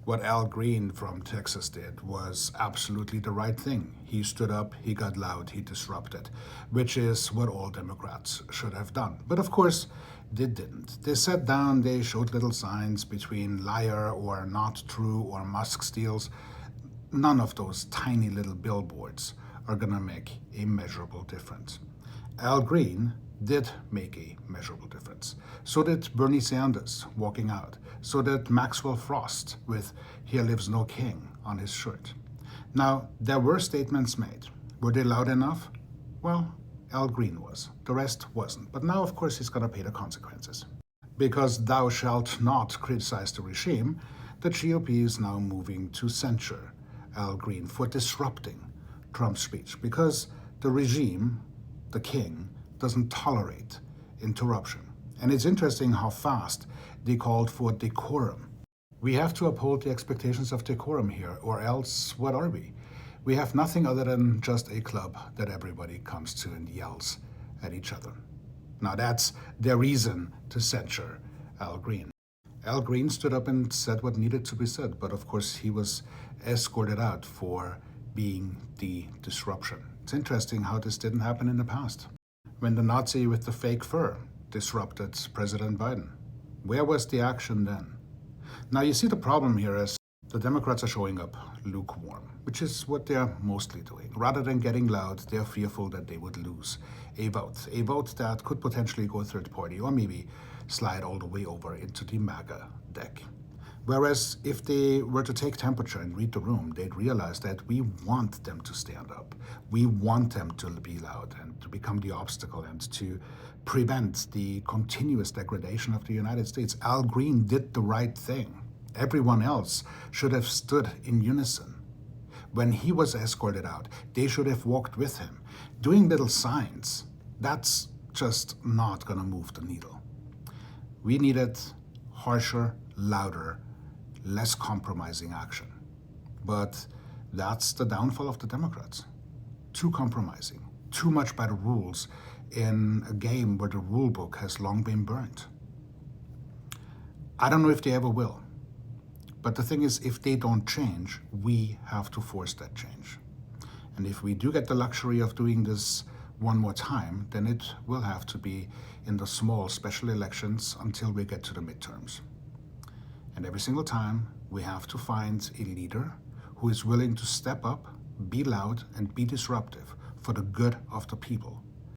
What Al Green from Texas did was absolutely the right thing. He stood up, he got loud, he disrupted, which is what all Democrats should have done. But of course, they didn't. They sat down, they showed little signs between liar or not true or Musk steals. None of those tiny little billboards are gonna make a measurable difference. Al Green did make a measurable difference. So did Bernie Sanders walking out. So did Maxwell Frost with "Here lives no king" on his shirt. Now, there were statements made. Were they loud enough? Well, Al Green was. The rest wasn't. But now, of course, he's gonna pay the consequences. Because thou shalt not criticize the regime, the GOP is now moving to censure Al Green for disrupting Trump's speech. Because the regime, the king, doesn't tolerate interruption. And it's interesting how fast they called for decorum. We have to uphold the expectations of decorum here, or else what are we? We have nothing other than just a club that everybody comes to and yells at each other. Now that's their reason to censure Al Green. Al Green stood up and said what needed to be said, but of course he was escorted out for being the disruption. It's interesting how this didn't happen in the past. When the Nazi with the fake fur disrupted President Biden, where was the action then? Now you see the problem here is the Democrats are showing up lukewarm, which is what they're mostly doing. Rather than getting loud, they're fearful that they would lose a vote that could potentially go third party or maybe slide all the way over into the MAGA deck. Whereas if they were to take temperature and read the room, they'd realize that we want them to stand up. We want them to be loud and to become the obstacle and to prevent the continuous degradation of the United States. Al Green did the right thing. Everyone else should have stood in unison. When he was escorted out, they should have walked with him. Doing little signs, that's just not gonna move the needle. We needed harsher, louder, less compromising action. But that's the downfall of the Democrats. Too compromising, too much by the rules in a game where the rule book has long been burnt. I don't know if they ever will. But the thing is, if they don't change, we have to force that change. And if we do get the luxury of doing this one more time, then it will have to be in the small special elections until we get to the midterms. And every single time, we have to find a leader who is willing to step up, be loud, and be disruptive for the good of the people.